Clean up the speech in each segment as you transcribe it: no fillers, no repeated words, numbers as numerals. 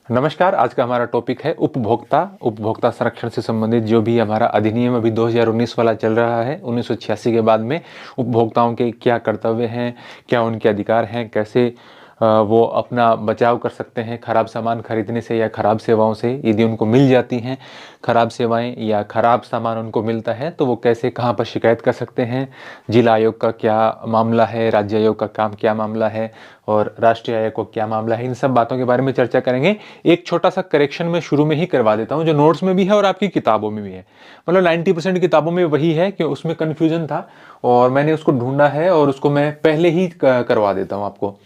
नमस्कार। आज का हमारा टॉपिक है उपभोक्ता संरक्षण से संबंधित जो भी हमारा अधिनियम अभी 2019 वाला चल रहा है। 1986 के बाद में उपभोक्ताओं के क्या कर्तव्य हैं, क्या उनके अधिकार हैं, कैसे वो अपना बचाव कर सकते हैं खराब सामान खरीदने से या खराब सेवाओं से। यदि उनको मिल जाती हैं खराब सेवाएं या खराब सामान उनको मिलता है तो वो कैसे कहाँ पर शिकायत कर सकते हैं, जिला आयोग का क्या मामला है, राज्य आयोग का काम क्या मामला है और राष्ट्रीय आयोग को क्या मामला है। इन सब बातों के बारे में चर्चा करेंगे। एक छोटा सा करेक्शन मैं शुरू में ही करवा देता हूँ, जो नोट्स में भी है और आपकी किताबों में भी है। मतलब 90% किताबों में वही है कि उसमें कन्फ्यूजन था और मैंने उसको ढूंढा है और उसको मैं पहले ही करवा देता हूँ आपको।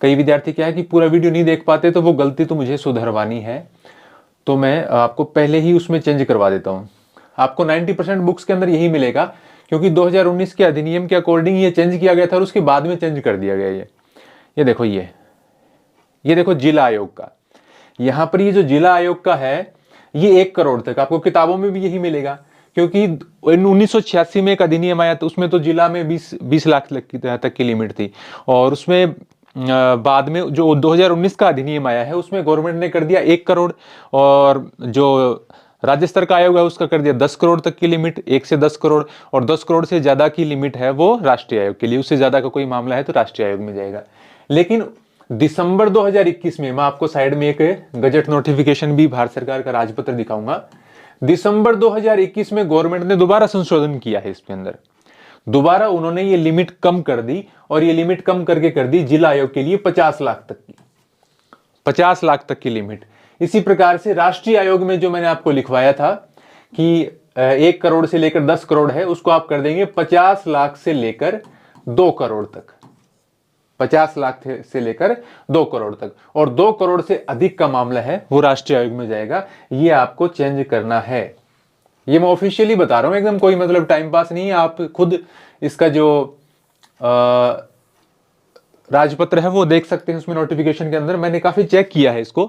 कई विद्यार्थी क्या है कि पूरा वीडियो नहीं देख पाते, तो वो गलती तो मुझे सुधरवानी है, तो मैं आपको पहले ही उसमें चेंज करवा देता हूँ। आपको 90% बुक्स के अंदर यही मिलेगा, क्योंकि 2019 के अधिनियम के अकॉर्डिंग ये चेंज किया गया था और उसके बाद में चेंज कर दिया गया। ये देखो, ये देखो जिला आयोग का। यहां पर ये जो जिला आयोग का है ये 1 करोड़ तक आपको किताबों में भी यही मिलेगा, क्योंकि 1986 में एक अधिनियम आया तो उसमें तो जिला में 20 लाख तक की लिमिट थी। और उसमें बाद में जो 2019 का अधिनियम आया है उसमें गवर्नमेंट ने कर दिया 1 करोड़, और जो राज्य स्तर का आयोग है उसका कर दिया 10 करोड़ तक की लिमिट, 1 से 10 करोड़। और 10 करोड़ से ज्यादा की लिमिट है वो राष्ट्रीय आयोग के लिए, उससे ज्यादा का कोई मामला है तो राष्ट्रीय आयोग में जाएगा। लेकिन दिसंबर 2021 में मैं आपको साइड में एक गजट नोटिफिकेशन भी भारत सरकार का राजपत्र दिखाऊंगा। दिसंबर 2021 में गवर्नमेंट ने दोबारा संशोधन किया है इसके अंदर। दोबारा उन्होंने ये लिमिट कम कर दी और ये लिमिट कम करके कर दी जिला आयोग के लिए 50 लाख तक की, 50 लाख तक की लिमिट। इसी प्रकार से राष्ट्रीय आयोग में जो मैंने आपको लिखवाया था कि 1 करोड़ से लेकर 10 करोड़ है, उसको आप कर देंगे 50 लाख से लेकर 2 करोड़ तक, 50 लाख से लेकर 2 करोड़ तक। और 2 करोड़ से अधिक का मामला है वो राष्ट्रीय आयोग में जाएगा। ये आपको चेंज करना है। ये मैं ऑफिशियली बता रहा हूं, एकदम कोई मतलब टाइम पास नहीं है। आप खुद इसका जो राजपत्र है वो देख सकते हैं, उसमें नोटिफिकेशन के अंदर मैंने काफी चेक किया है इसको।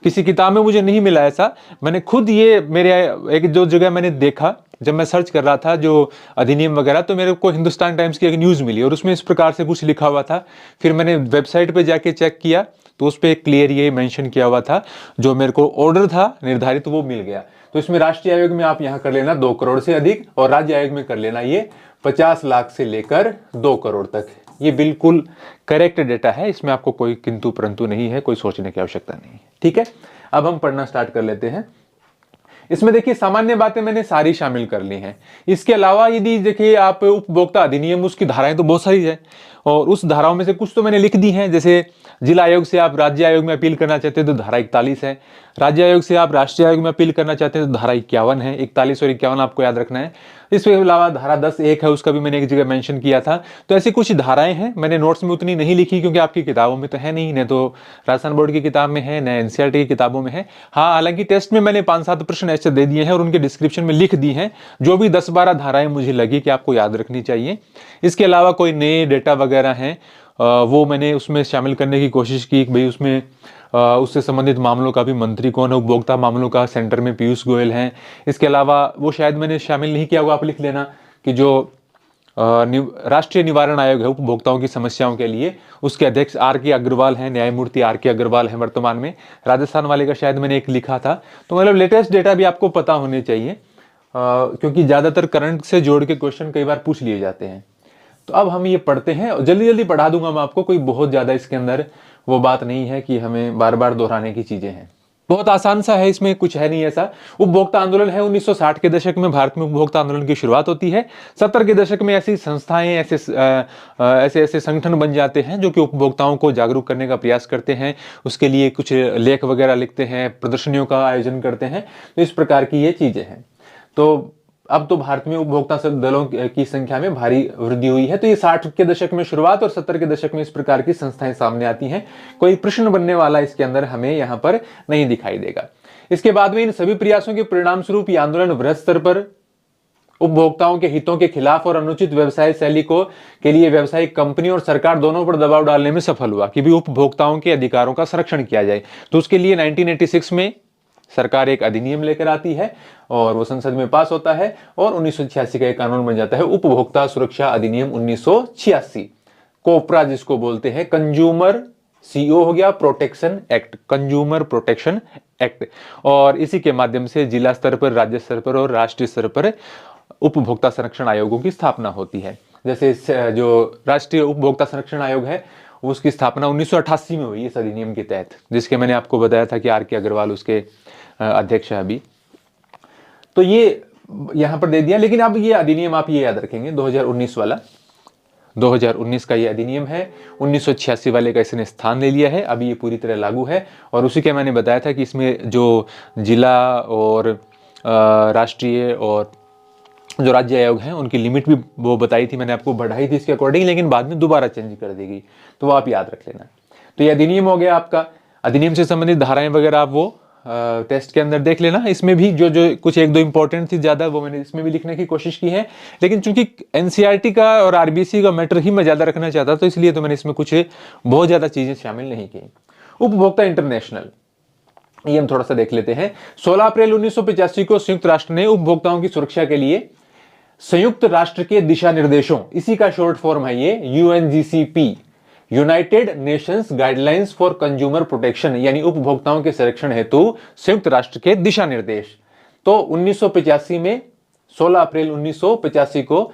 किसी किताब में मुझे नहीं मिला ऐसा, मैंने खुद ये मेरे एक जो जगह मैंने देखा जब मैं सर्च कर रहा था जो अधिनियम वगैरह, तो मेरे को हिंदुस्तान टाइम्स की एक न्यूज मिली और उसमें इस प्रकार से कुछ लिखा हुआ था। फिर मैंने वेबसाइट पे जाके चेक किया तो उस पर क्लियर ये मेंशन किया हुआ था, जो मेरे को ऑर्डर था निर्धारित वो मिल गया। तो इसमें राष्ट्रीय आयोग में आप यहां कर लेना 2 करोड़ से अधिक, और राज्य आयोग में कर लेना ये 50 लाख से लेकर 2 करोड़ तक। ये बिल्कुल करेक्ट डेटा है, इसमें आपको कोई किंतु परंतु नहीं है, कोई सोचने की आवश्यकता नहीं है। ठीक है, अब हम पढ़ना स्टार्ट कर लेते हैं। इसमें देखिए सामान्य बातें मैंने सारी शामिल कर ली हैं। इसके अलावा यदि देखिए आप उपभोक्ता अधिनियम, उसकी धाराएं तो बहुत सारी है और उस धाराओं में से कुछ तो मैंने लिख दी हैं। जैसे जिला आयोग से आप राज्य आयोग में अपील करना चाहते हैं तो धारा 41 है, राज्य आयोग से आप राष्ट्रीय आयोग में अपील करना चाहते हैं तो धारा 51 है। 41 और 51 आपको याद रखना है। इसके अलावा धारा 10(1) है, उसका भी मैंने एक जगह मेंशन किया था। तो ऐसी कुछ धाराएं हैं, मैंने नोट्स में उतनी नहीं लिखी क्योंकि आपकी किताबों में तो है नहीं, न तो राजस्थान बोर्ड की किताब में है, न एनसीईआरटी की किताबों में है। हाँ, हालांकि टेस्ट में मैंने 5-7 प्रश्न ऐसे दे दिए हैं और उनके डिस्क्रिप्शन में लिख दी हैं जो भी 10-12 धाराएं मुझे लगी कि आपको याद रखनी चाहिए। इसके अलावा कोई नए डेटा वगैरह हैं वो मैंने उसमें शामिल करने की कोशिश की। भाई उसमें उससे संबंधित मामलों का भी मंत्री कौन है, उपभोक्ता मामलों का सेंटर में पीयूष गोयल हैं। इसके अलावा वो शायद मैंने शामिल नहीं किया हुआ, आप लिख लेना कि जो राष्ट्रीय निवारण आयोग है उपभोक्ताओं की समस्याओं के लिए, उसके अध्यक्ष R.K. अग्रवाल हैं, न्यायमूर्ति R.K. अग्रवाल हैं वर्तमान में। राजस्थान वाले का शायद मैंने एक लिखा था। तो मतलब लेटेस्ट डेटा भी आपको पता होने चाहिए, क्योंकि ज्यादातर करंट से जोड़ के क्वेश्चन कई बार पूछ लिए जाते हैं। तो अब हम ये पढ़ते हैं, जल्दी जल्दी पढ़ा दूंगा मैं आपको, कोई बहुत ज्यादा इसके अंदर वो बात नहीं है कि हमें बार बार दोहराने की चीजें हैं। बहुत आसान सा है, इसमें कुछ है नहीं ऐसा। उपभोक्ता आंदोलन है 1960 के दशक में भारत में उपभोक्ता आंदोलन की शुरुआत होती है। 70 के दशक में ऐसी संस्थाएं, ऐसे संगठन बन जाते हैं जो कि उपभोक्ताओं को जागरूक करने का प्रयास करते हैं, उसके लिए कुछ लेख वगैरह लिखते हैं, प्रदर्शनियों का आयोजन करते हैं। तो इस प्रकार की ये चीजें हैं। तो अब तो भारत में उपभोक्ता दलों की संख्या में भारी वृद्धि हुई है। तो ये 60 के दशक में शुरुआत और 70 के दशक में इस प्रकार की संस्थाएं सामने आती हैं। कोई प्रश्न बनने वाला इसके अंदर हमें यहाँ पर नहीं दिखाई देगा। इसके बाद में इन सभी प्रयासों के परिणाम स्वरूप ये आंदोलन वृहद स्तर पर उपभोक्ताओं के हितों के खिलाफ और अनुचित व्यवसाय शैली के लिए व्यवसायिक कंपनी और सरकार दोनों पर दबाव डालने में सफल हुआ कि भी उपभोक्ताओं के अधिकारों का संरक्षण किया जाए। तो उसके लिए 1986 में सरकार एक अधिनियम लेकर आती है और वो संसद में पास होता है और 1986 का एक कानून बन जाता है, उपभोक्ता सुरक्षा अधिनियम 1986, कोपरा जिसको बोलते हैं, कंज्यूमर CO हो गया protection act, consumer protection act, और इसी के माध्यम से जिला स्तर पर, राज्य स्तर पर और राष्ट्रीय स्तर पर उपभोक्ता संरक्षण आयोगों की स्थापना होती है। जैसे जो राष्ट्रीय उपभोक्ता संरक्षण आयोग है उसकी स्थापना 1988 में हुई इस अधिनियम के तहत, जिसके मैंने आपको बताया था कि RK अग्रवाल उसके अध्यक्ष है अभी। तो ये यहां पर दे दिया, लेकिन अब ये अधिनियम आप ये याद रखेंगे 2019 वाला, 2019 का ये अधिनियम है, 1986 वाले का इसने स्थान ले लिया है, अभी ये पूरी तरह लागू है। और उसी के मैंने बताया था कि इसमें जो जिला और राष्ट्रीय और जो राज्य आयोग हैं उनकी लिमिट भी वो बताई थी मैंने आपको, बढ़ाई थी इसके अकॉर्डिंग, लेकिन बाद में दोबारा चेंज कर दी गई, तो वो आप याद रख लेना। तो ये अधिनियम हो गया आपका। अधिनियम से संबंधित धाराएं वगैरह आप वो टेस्ट के अंदर देख लेना। इसमें भी जो जो कुछ एक दो इंपॉर्टेंट थी ज्यादा, वो मैंने इसमें भी लिखने की कोशिश की है, लेकिन चूंकि NCERT का और RBC का मैटर ही मैं ज्यादा रखना चाहता, तो इसलिए तो मैंने इसमें कुछ बहुत ज्यादा चीजें शामिल नहीं की। उपभोक्ता इंटरनेशनल, ये हम थोड़ा सा देख लेते हैं। 16 अप्रैल 1985 को संयुक्त राष्ट्र ने उपभोक्ताओं की सुरक्षा के लिए संयुक्त राष्ट्र के दिशा निर्देशों, इसी का शॉर्ट फॉर्म है ये UNGCP, United Nations guidelines for consumer protection, यानी उपभोक्ताओं के संरक्षण हेतु संयुक्त राष्ट्र के दिशा निर्देश। तो 1985 में 16 अप्रैल 1985 को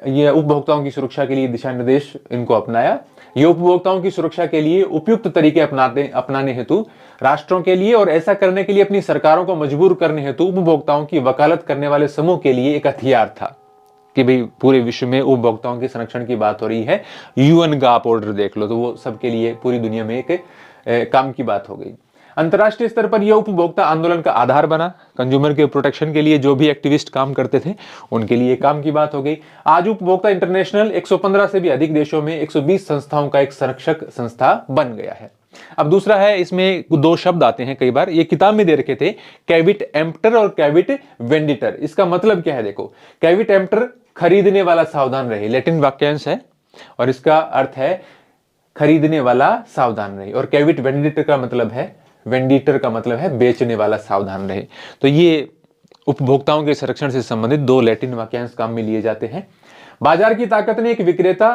यह उपभोक्ताओं की सुरक्षा के लिए दिशा निर्देश इनको अपनाया। ये उपभोक्ताओं की सुरक्षा के लिए उपयुक्त तरीके अपनाने हेतु राष्ट्रों के लिए और ऐसा करने के लिए अपनी सरकारों को मजबूर करने हेतु उपभोक्ताओं की वकालत करने वाले समूह के लिए एक हथियार था कि भाई पूरे विश्व में उपभोक्ताओं के संरक्षण की बात हो रही है। UN का आप ऑर्डर देख लो तो वो सबके लिए पूरी दुनिया में एक काम की बात हो गई। अंतर्राष्ट्रीय स्तर पर यह उपभोक्ता आंदोलन का आधार बना। कंज्यूमर के प्रोटेक्शन के लिए जो भी एक्टिविस्ट काम करते थे उनके लिए काम की बात हो गई। आज उपभोक्ता इंटरनेशनल 115 से भी अधिक देशों में 120 संस्थाओं का एक संरक्षक संस्था बन गया है। अब दूसरा है, इसमें दो शब्द आते हैं कई बार, ये किताब में दे रखे थे, कैविट एम्प्टर और कैविट वेंडिटर। इसका मतलब क्या है देखो, कैविट एम्प्टर खरीदने वाला सावधान रहे, लैटिन वाक्यांश है और इसका अर्थ है खरीदने वाला सावधान रहे, और कैविट वेंडिटर का मतलब है बेचने वाला सावधान रहे। तो ये उपभोक्ताओं के संरक्षण से संबंधित दो लैटिन वाक्यांश काम में लिए जाते हैं। बाजार की ताकत ने एक विक्रेता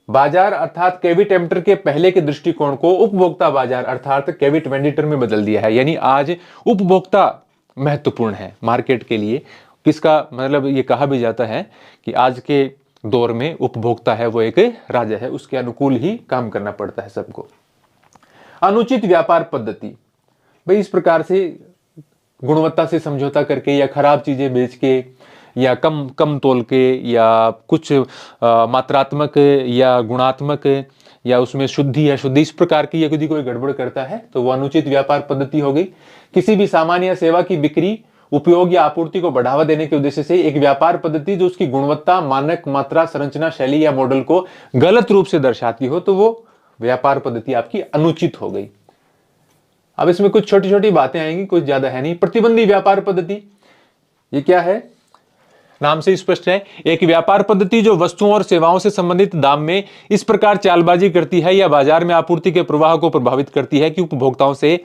बाजार अर्थात कैविट एम्प्टर के पहले के दृष्टिकोण को उपभोक्ता बाजार अर्थात कैविट वेंडिटर में बदल दिया है। यानी आज उपभोक्ता महत्वपूर्ण है मार्केट के लिए। किसका मतलब, ये कहा भी जाता है कि आज के दौर में उपभोक्ता है वो एक राजा है, उसके अनुकूल ही काम करना पड़ता है सबको। अनुचित व्यापार पद्धति, भाई इस प्रकार से गुणवत्ता से समझौता करके या खराब चीजें बेच के या कम तोल के या कुछ मात्रात्मक या गुणात्मक या उसमें शुद्धि या शुद्धि, इस प्रकार की यदि कोई गड़बड़ करता है तो वो अनुचित व्यापार पद्धति हो गई। किसी भी सामान या सेवा की बिक्री, उपयोग या आपूर्ति को बढ़ावा देने के उद्देश्य से एक व्यापार पद्धति जो उसकी गुणवत्ता, मानक, मात्रा, संरचना, शैली या मॉडल को गलत रूप से दर्शाती हो तो वो व्यापार पद्धति आपकी अनुचित हो गई। अब इसमें कुछ छोटी छोटी बातें आएंगी, कुछ ज्यादा है नहीं। प्रतिबंधी व्यापार पद्धति, ये क्या है, नाम से स्पष्ट है, एक व्यापार पद्धति जो वस्तुओं और सेवाओं से संबंधित दाम में इस प्रकार चालबाजी करती है या बाजार में आपूर्ति के प्रवाह को प्रभावित करती है कि उपभोक्ताओं से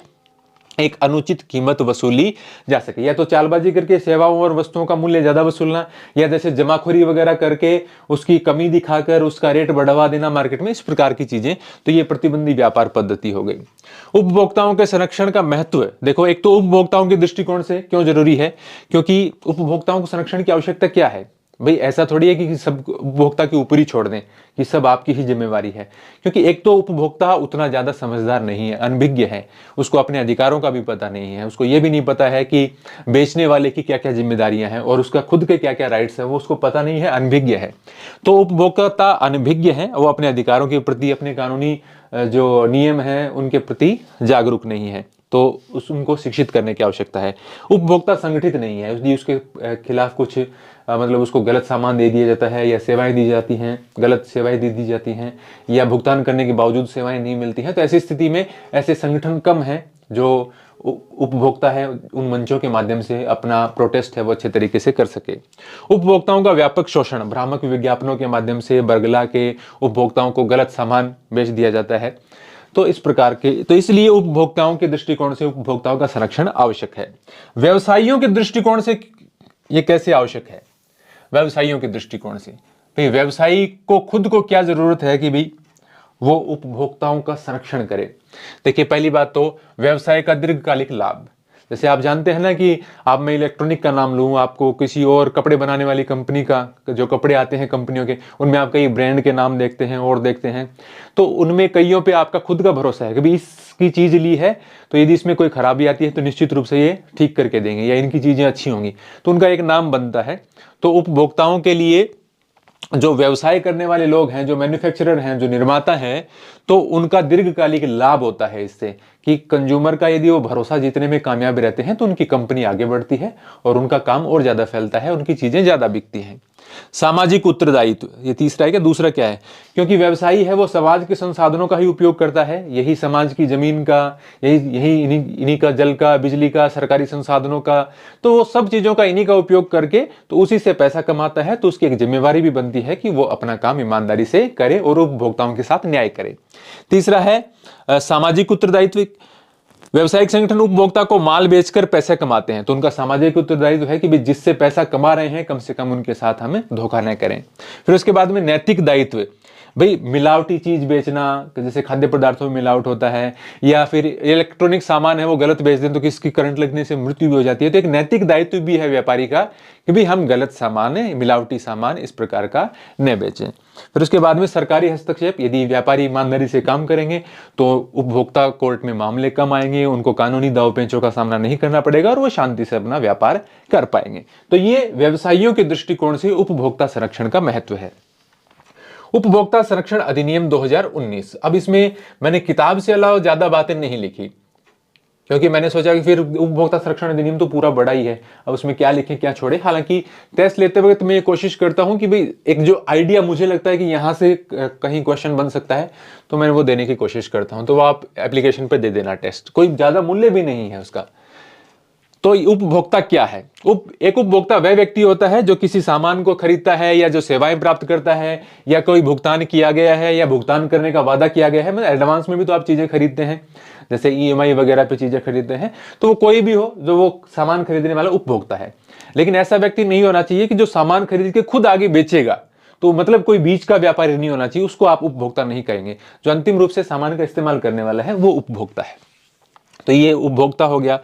एक अनुचित कीमत वसूली जा सके। या तो चालबाजी करके सेवाओं और वस्तुओं का मूल्य ज्यादा वसूलना, या जैसे जमाखोरी वगैरह करके उसकी कमी दिखाकर उसका रेट बढ़वा देना मार्केट में, इस प्रकार की चीजें, तो ये प्रतिबंधी व्यापार पद्धति हो गई। उपभोक्ताओं के संरक्षण का महत्व देखो, एक तो उपभोक्ताओं के दृष्टिकोण से क्यों जरूरी है, क्योंकि उपभोक्ताओं को संरक्षण की आवश्यकता क्या है। भाई ऐसा थोड़ी है कि सब उपभोक्ता के ऊपर ही छोड़ दें कि सब आपकी ही जिम्मेवारी है, क्योंकि एक तो उपभोक्ता उतना ज्यादा समझदार नहीं है, अनभिज्ञ है, उसको अपने अधिकारों का भी पता नहीं है, उसको ये भी नहीं पता है कि बेचने वाले की क्या क्या जिम्मेदारियां हैं और उसका खुद के क्या क्या राइट्स हैं, वो उसको पता नहीं है, अनभिज्ञ है। तो उपभोक्ता अनभिज्ञ है, वो अपने अधिकारों के प्रति, अपने कानूनी जो नियम है उनके प्रति जागरूक नहीं है, तो उनको शिक्षित करने की आवश्यकता है। उपभोक्ता संगठित नहीं है, इसलिए उसके खिलाफ कुछ मतलब उसको गलत सामान दे दिया जाता है या सेवाएं दी जाती हैं, गलत सेवाएं दे दी जाती हैं या भुगतान करने के बावजूद सेवाएं नहीं मिलती हैं। तो ऐसी स्थिति में ऐसे संगठन कम हैं जो उपभोक्ता है उन मंचों के माध्यम से अपना प्रोटेस्ट है वो अच्छे तरीके से कर सके। उपभोक्ताओं का व्यापक शोषण, भ्रामक विज्ञापनों के माध्यम से बरगला के उपभोक्ताओं को गलत सामान बेच दिया जाता है। तो इस प्रकार के, तो इसलिए उपभोक्ताओं के दृष्टिकोण से उपभोक्ताओं का संरक्षण आवश्यक है। व्यवसायियों के दृष्टिकोण से ये कैसे आवश्यक है, व्यवसायियों के दृष्टिकोण से भाई व्यवसायी को खुद को क्या जरूरत है कि भाई वो उपभोक्ताओं का संरक्षण करे। देखिए, पहली बात तो व्यवसाय का दीर्घकालिक लाभ। जैसे आप जानते हैं ना कि आप, मैं इलेक्ट्रॉनिक का नाम लूं, आपको किसी और कपड़े बनाने वाली कंपनी का, जो कपड़े आते हैं कंपनियों के, उनमें आप कई ब्रांड के नाम देखते हैं और देखते हैं, तो उनमें कईयों पे आपका खुद का भरोसा है कि भाई इसकी चीज ली है तो यदि इसमें कोई खराबी आती है तो निश्चित रूप से ये ठीक करके देंगे या इनकी चीजें अच्छी होंगी, तो उनका एक नाम बनता है। तो उपभोक्ताओं के लिए जो व्यवसाय करने वाले लोग हैं, जो मैन्युफैक्चरर हैं, जो निर्माता हैं, तो उनका दीर्घकालिक लाभ होता है इससे कि कंज्यूमर का यदि वो भरोसा जीतने में कामयाब रहते हैं तो उनकी कंपनी आगे बढ़ती है और उनका काम और ज्यादा फैलता है, उनकी चीजें ज्यादा बिकती हैं। सामाजिक उत्तरदायित्व, ये तीसरा है। क्या दूसरा क्या है? क्योंकि व्यवसायी है वो समाज के संसाधनों का ही उपयोग करता है, यही समाज की जमीन का, यही इन्हीं का जल का, बिजली का, सरकारी संसाधनों का, तो वो सब चीजों का इन्हीं का उपयोग करके तो उसी से पैसा कमाता है। तो उसकी एक जिम्मेवारी भी बनती है कि वो अपना काम ईमानदारी से करे और उपभोक्ताओं के साथ न्याय करे। तीसरा है सामाजिक उत्तरदायित्व। व्यवसायिक संगठन उपभोक्ता को माल बेचकर पैसे कमाते हैं, तो उनका सामाजिक उत्तरदायित्व है कि भाई जिससे पैसा कमा रहे हैं कम से कम उनके साथ हमें धोखा न करें। फिर उसके बाद में नैतिक दायित्व, भाई मिलावटी चीज बेचना, जैसे खाद्य पदार्थों में मिलावट होता है, या फिर इलेक्ट्रॉनिक सामान है वो गलत बेच दें तो किसकी करंट लगने से मृत्यु भी हो जाती है। तो एक नैतिक दायित्व भी है व्यापारी का कि भाई हम गलत सामान है, मिलावटी सामान इस प्रकार का न बेचें। फिर उसके बाद में सरकारी हस्तक्षेप, यदि व्यापारी ईमानदारी से काम करेंगे तो उपभोक्ता कोर्ट में मामले कम आएंगे, उनको कानूनी दाव पेचों का सामना नहीं करना पड़ेगा और वो शांति से अपना व्यापार कर पाएंगे। तो ये व्यवसायियों के दृष्टिकोण से उपभोक्ता संरक्षण का महत्व है। उपभोक्ता संरक्षण अधिनियम 2019। अब इसमें मैंने किताब से अलावा ज्यादा बातें नहीं लिखी, क्योंकि मैंने सोचा कि फिर उपभोक्ता संरक्षण अधिनियम तो पूरा बड़ा ही है, अब उसमें क्या लिखें क्या छोड़े। हालांकि टेस्ट लेते वक्त मैं ये कोशिश करता हूं कि भाई एक जो आइडिया मुझे लगता है कि यहां से कहीं क्वेश्चन बन सकता है तो मैं वो देने की कोशिश करता हूं। तो वो आप एप्लीकेशन पे दे देना टेस्ट, कोई ज्यादा मूल्य भी नहीं है उसका। तो उपभोक्ता क्या है? एक उपभोक्ता वह व्यक्ति होता है जो किसी सामान को खरीदता है या जो सेवाएं प्राप्त करता है या कोई भुगतान किया गया है या भुगतान करने का वादा किया गया है। मतलब एडवांस में भी तो आप चीजें खरीदते हैं, जैसे ईएमआई वगैरह पे चीजें खरीदते हैं, तो वो कोई भी हो जो वो सामान खरीदने वाला उपभोक्ता है। लेकिन ऐसा व्यक्ति नहीं होना चाहिए कि जो सामान खरीद के खुद आगे बेचेगा, तो मतलब कोई बीच का व्यापारी नहीं होना चाहिए, उसको आप उपभोक्ता नहीं कहेंगे। जो अंतिम रूप से सामान का इस्तेमाल करने वाला है वो उपभोक्ता है। तो ये उपभोक्ता हो गया।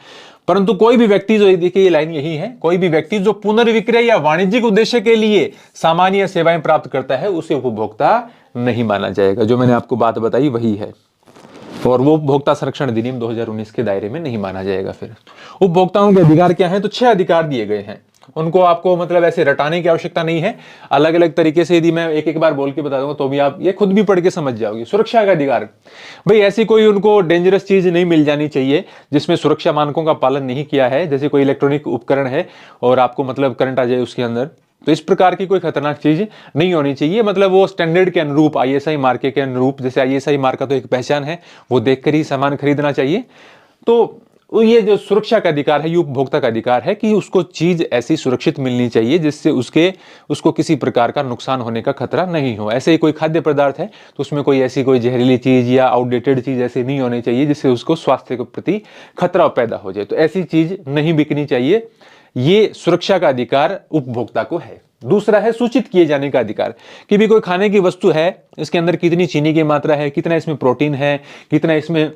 परंतु कोई भी व्यक्ति, जो देखिए ये लाइन यही है, कोई भी व्यक्ति जो पुनर्विक्रय या वाणिज्यिक उद्देश्य के लिए सामान या सेवाएं प्राप्त करता है उसे उपभोक्ता नहीं माना जाएगा। जो मैंने आपको बात बताई वही है, और वो उपभोक्ता संरक्षण अधिनियम 2019 के दायरे में नहीं माना जाएगा। फिर उपभोक्ताओं के अधिकार क्या हैं? तो 6 अधिकार दिए गए हैं। उनको आपको मतलब ऐसे रटाने की आवश्यकता नहीं है, अलग अलग तरीके से यदि मैं एक एक बार बोल के बता दूंगा तो भी आप ये खुद भी पढ़ के समझ जाओगे। सुरक्षा का अधिकार, भाई ऐसी कोई उनको डेंजरस चीज नहीं मिल जानी चाहिए जिसमें सुरक्षा मानकों का पालन नहीं किया है। जैसे कोई इलेक्ट्रॉनिक उपकरण है और आपको मतलब करंट आ जाए उसके अंदर, तो इस प्रकार की कोई खतरनाक चीज नहीं होनी चाहिए। मतलब वो स्टैंडर्ड के अनुरूप, आईएसआई मार्के के अनुरूप, जैसे आईएसआई मार्क का तो एक पहचान है, वो देखकर ही सामान खरीदना चाहिए। तो ये जो सुरक्षा का अधिकार है, ये उपभोक्ता का अधिकार है कि उसको चीज ऐसी सुरक्षित मिलनी चाहिए जिससे उसको किसी प्रकार का नुकसान होने का खतरा नहीं हो। ऐसे ही कोई खाद्य पदार्थ है तो उसमें कोई ऐसी कोई जहरीली चीज या आउटडेटेड चीज ऐसी नहीं होनी चाहिए जिससे उसको स्वास्थ्य के प्रति खतरा पैदा हो जाए, तो ऐसी चीज नहीं बिकनी चाहिए। ये सुरक्षा का अधिकार उपभोक्ता को है। दूसरा है सूचित किए जाने का अधिकार, कि भी कोई खाने की वस्तु है, इसके अंदर कितनी चीनी की मात्रा है, कितना इसमें प्रोटीन है, कितना इसमें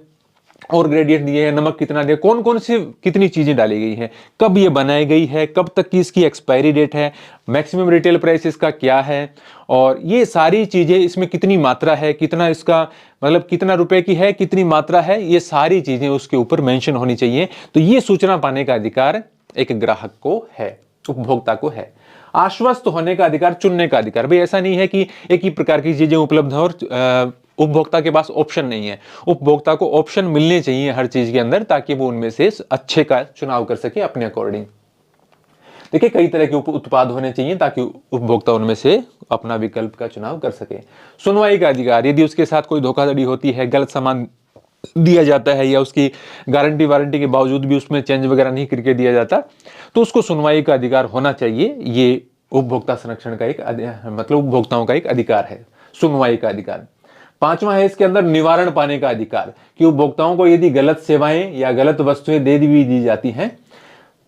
और ग्रेडिएंट दिए हैं, नमक कितना दिया, कौन कौन सी कितनी चीजें डाली गई है, कब ये बनाई गई है, कब तक की इसकी एक्सपायरी डेट है, मैक्सिमम रिटेल प्राइस इसका क्या है, और ये सारी चीजें, इसमें कितनी मात्रा है, कितना इसका मतलब कितना रुपए की है, कितनी मात्रा है, ये सारी चीजें उसके ऊपर मेंशन होनी चाहिए। तो ये सूचना पाने का अधिकार एक ग्राहक को है, उपभोक्ता को है। आश्वस्त होने का अधिकार, चुनने का अधिकार, भाई ऐसा नहीं है कि एक ही प्रकार की चीजें उपलब्ध हैं और उपभोक्ता के पास ऑप्शन नहीं है। उपभोक्ता को ऑप्शन मिलने चाहिए हर चीज के अंदर, ताकि वो उनमें से अच्छे का चुनाव कर सके अपने अकॉर्डिंग। देखिए कई तरह के उत्पाद होने चाहिए ताकि उपभोक्ता उनमें से अपना विकल्प का चुनाव कर सके। सुनवाई का अधिकार, यदि उसके साथ कोई धोखाधड़ी होती है, गलत सामान दिया जाता है या उसकी गारंटी वारंटी के बावजूद भी उसमें चेंज वगैरह नहीं करके दिया जाता, तो उसको सुनवाई का अधिकार होना चाहिए। ये उपभोक्ता संरक्षण का एक मतलब उपभोक्ताओं का एक अधिकार है, सुनवाई का अधिकार। 5वां है इसके अंदर निवारण पाने का अधिकार, कि उपभोक्ताओं को यदि गलत सेवाएं या गलत वस्तुएं दी जाती हैं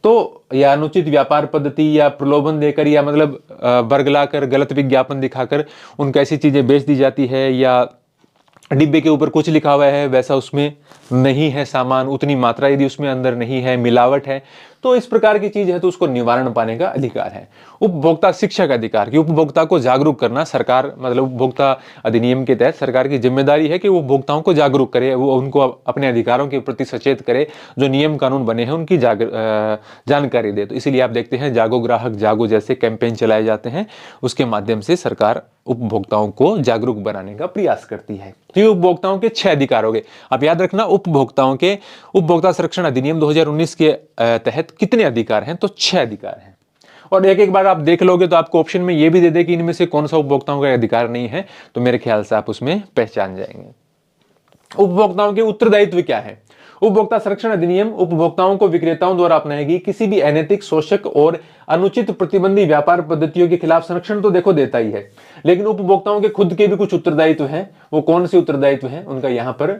तो, या अनुचित व्यापार पद्धति या प्रलोभन देकर या मतलब बरगलाकर, गलत विज्ञापन दिखाकर उनको ऐसी चीजें बेच दी जाती है, या डिब्बे के ऊपर कुछ लिखा हुआ है वैसा उसमें नहीं है सामान, उतनी मात्रा यदि उसमें अंदर नहीं है, मिलावट है, तो इस प्रकार की चीज है तो उसको निवारण पाने का अधिकार है। उपभोक्ता शिक्षा का अधिकार कि उपभोक्ता को जागरूक करना, सरकार मतलब उपभोक्ता अधिनियम के तहत सरकार की जिम्मेदारी है कि वो उपभोक्ताओं को जागरूक करे, वो उनको अपने अधिकारों के प्रति सचेत करे, जो नियम कानून बने हैं उनकी जानकारी दे। तो इसीलिए आप देखते हैं जागो ग्राहक जागो जैसे कैंपेन चलाए जाते हैं, उसके माध्यम से सरकार उपभोक्ताओं को जागरूक बनाने का प्रयास करती है। तो ये उपभोक्ताओं के 6 अधिकार हो गए। आप याद रखना उपभोक्ता संरक्षण अधिनियम 2019 के तहत कितने अधिकार हैं, तो 6 अधिकार हैं। और एक एक बार आप देख लोगे तो आपको ऑप्शन में ये भी दे दे कि इनमें से कौन सा उपभोक्ताओं का अधिकार नहीं है, तो मेरे ख्याल से आप उसमें पहचान जाएंगे। उपभोक्ताओं के उत्तरदायित्व क्या है? उपभोक्ता संरक्षण अधिनियम उपभोक्ताओं को विक्रेताओं द्वारा अपनाई गई किसी भी अनैतिक, शोषक और अनुचित प्रतिबंधी व्यापार पद्धतियों के खिलाफ संरक्षण तो देखो देता ही है, लेकिन उपभोक्ताओं के खुद के भी कुछ उत्तरदायित्व हैं। वो कौन से उत्तरदायित्व हैं उनका यहां पर,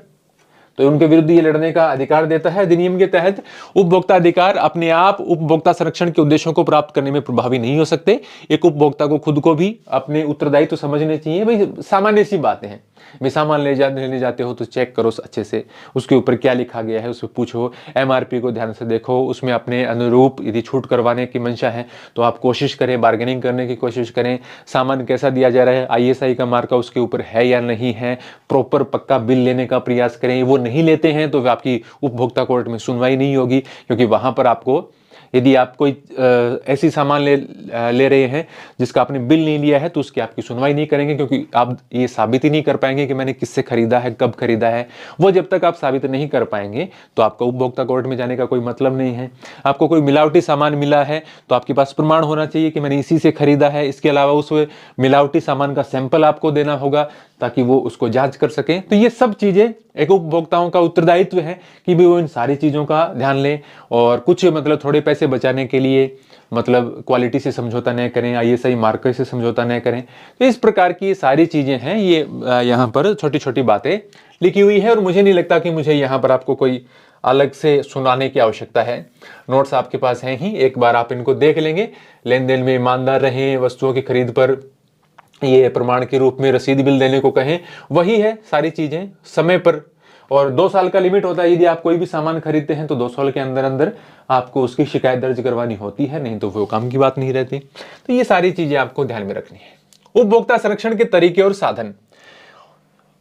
तो उनके विरुद्ध ये लड़ने का अधिकार देता है अधिनियम के तहत। उपभोक्ता अधिकार अपने आप उपभोक्ता संरक्षण के उद्देश्यों को प्राप्त करने में प्रभावी नहीं हो सकते। एक उपभोक्ता को खुद को भी अपने उत्तरदायित्व समझने चाहिए। भाई सामान्य सी बातें हैं, भी सामान लेने जाते हो तो चेक करो अच्छे से, उसके ऊपर क्या लिखा गया है उससे पूछो, एमआरपी को ध्यान से देखो, उसमें अपने अनुरूप यदि छूट करवाने की मंशा है तो आप कोशिश करें, बार्गेनिंग करने की कोशिश करें। सामान कैसा दिया जा रहा है, आईएसआई का मार्का उसके ऊपर है या नहीं है, प्रॉपर पक्का बिल लेने का प्रयास करें। वो नहीं लेते हैं तो आपकी उपभोक्ता कोर्ट में सुनवाई नहीं होगी, क्योंकि वहां पर आपको यदि आप कोई ऐसी सामान ले रहे हैं जिसका आपने बिल नहीं लिया है तो उसकी आपकी सुनवाई नहीं करेंगे, क्योंकि आप ये साबित ही नहीं कर पाएंगे कि मैंने किससे खरीदा है, कब खरीदा है। वो जब तक आप साबित नहीं कर पाएंगे तो आपका उपभोक्ता कोर्ट में जाने का कोई मतलब नहीं है। आपको कोई मिलावटी सामान मिला है तो आपके पास प्रमाण होना चाहिए कि मैंने इसी से खरीदा है। इसके अलावा उस मिलावटी सामान का सैंपल आपको देना होगा ताकि वो उसको जांच कर सकें। तो ये सब चीजें एक उपभोक्ताओं का उत्तरदायित्व है कि भी वो इन सारी चीजों का ध्यान लें, और कुछ मतलब थोड़े पैसे बचाने के लिए मतलब क्वालिटी से समझौता न करें, आईएसआई मार्कर से समझौता न करें। तो इस प्रकार की ये सारी चीजें हैं, ये यहाँ पर छोटी छोटी बातें लिखी हुई है, और मुझे नहीं लगता कि मुझे यहाँ पर आपको कोई अलग से सुनाने की आवश्यकता है। नोट्स आपके पास हैं ही, एक बार आप इनको देख लेंगे। लेन देन में ईमानदार रहें, वस्तुओं की खरीद पर ये प्रमाण के रूप में रसीद बिल देने को कहें, वही है सारी चीजें समय पर। और 2 साल का लिमिट होता है, यदि आप कोई भी सामान खरीदते हैं तो 2 साल के अंदर अंदर आपको उसकी शिकायत दर्ज करवानी होती है, नहीं तो वो काम की बात नहीं रहती। तो ये सारी चीजें आपको ध्यान में रखनी है। उपभोक्ता संरक्षण के तरीके और साधन।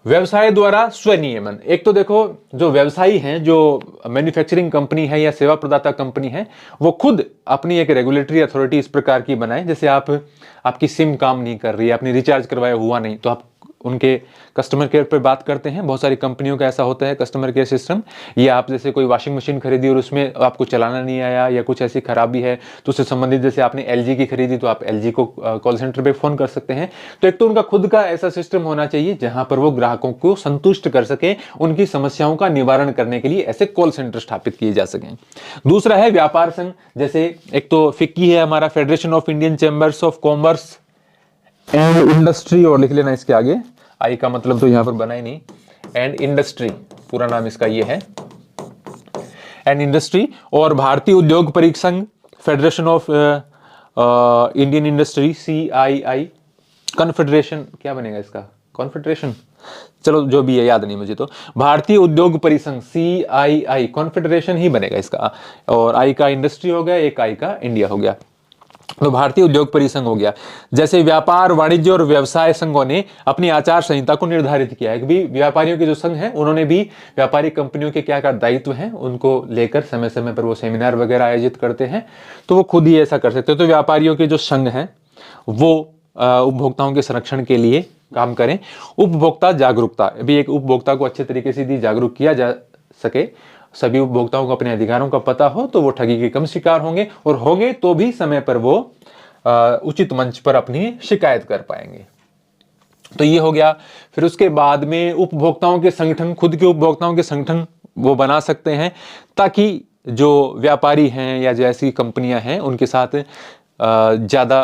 व्यवसाय द्वारा स्वनियमन। एक तो देखो जो व्यवसायी हैं, जो मैन्युफैक्चरिंग कंपनी है या सेवा प्रदाता कंपनी है, वो खुद अपनी एक रेगुलेटरी अथॉरिटी इस प्रकार की बनाए, जैसे आपकी सिम काम नहीं कर रही है, आपने रिचार्ज करवाया हुआ नहीं, तो आप उनके कस्टमर केयर पर बात करते हैं। बहुत सारी कंपनियों का ऐसा होता है कस्टमर केयर सिस्टम। या आप जैसे कोई वॉशिंग मशीन खरीदी और उसमें आपको चलाना नहीं आया या कुछ ऐसी खराबी है तो उससे संबंधित, जैसे आपने एलजी की खरीदी तो आप एलजी को कॉल सेंटर पे फोन कर सकते हैं। तो एक तो उनका खुद का ऐसा सिस्टम होना चाहिए जहां पर वो ग्राहकों को संतुष्ट कर सके, उनकी समस्याओं का निवारण करने के लिए ऐसे कॉल सेंटर स्थापित किए जा सकें। दूसरा है व्यापार संघ, जैसे एक तो फिक्की है हमारा, federation of Indian chambers of commerce and industry, और लिख लेना इसके आगे, आई का मतलब तो यहां पर बना ही नहीं, एंड इंडस्ट्री पूरा नाम इसका ये है, एंड इंडस्ट्री। और भारतीय उद्योग परिसंघ, federation of Indian industry, CII, confederation क्या बनेगा इसका, कॉन्फेडरेशन, चलो जो भी है याद नहीं मुझे। तो भारतीय उद्योग परिसंघ CII, कॉन्फेडरेशन ही बनेगा इसका, और आई का इंडस्ट्री हो गया, एक आई का इंडिया हो गया, तो भारतीय उद्योग परिसंघ हो गया। जैसे व्यापार, वाणिज्य और व्यवसाय संघों ने अपनी आचार संहिता को निर्धारित किया है कि भी व्यापारियों के जो संघ हैं उन्होंने भी व्यापारिक कंपनियों के क्या क्या दायित्व हैं उनको लेकर समय समय पर वो सेमिनार वगैरह आयोजित करते हैं, तो वो खुद ही ऐसा कर सकते हैं। तो व्यापारियों के जो संघ हैं वो उपभोक्ताओं के संरक्षण के लिए काम करें। उपभोक्ता जागरूकता भी, एक उपभोक्ता को अच्छे तरीके से यदि जागरूक किया जा सके, सभी उपभोक्ताओं को अपने अधिकारों का पता हो, तो वो ठगी के कम शिकार होंगे, और होंगे तो भी समय पर वो उचित मंच पर अपनी शिकायत कर पाएंगे। तो ये हो गया। फिर उसके बाद में उपभोक्ताओं के संगठन, खुद के उपभोक्ताओं के संगठन वो बना सकते हैं, ताकि जो व्यापारी हैं या जो ऐसी कंपनियां हैं उनके साथ ज्यादा